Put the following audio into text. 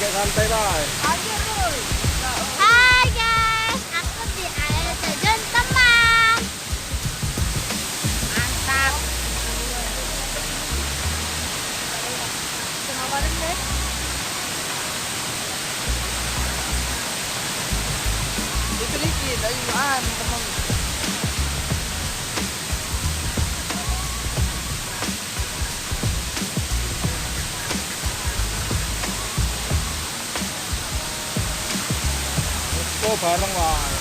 santai lah. Hai guys, aku di air terjun Temang. Mantap. Kemarin deh. Itu dikit, ayuan teman. Oh bareng lah.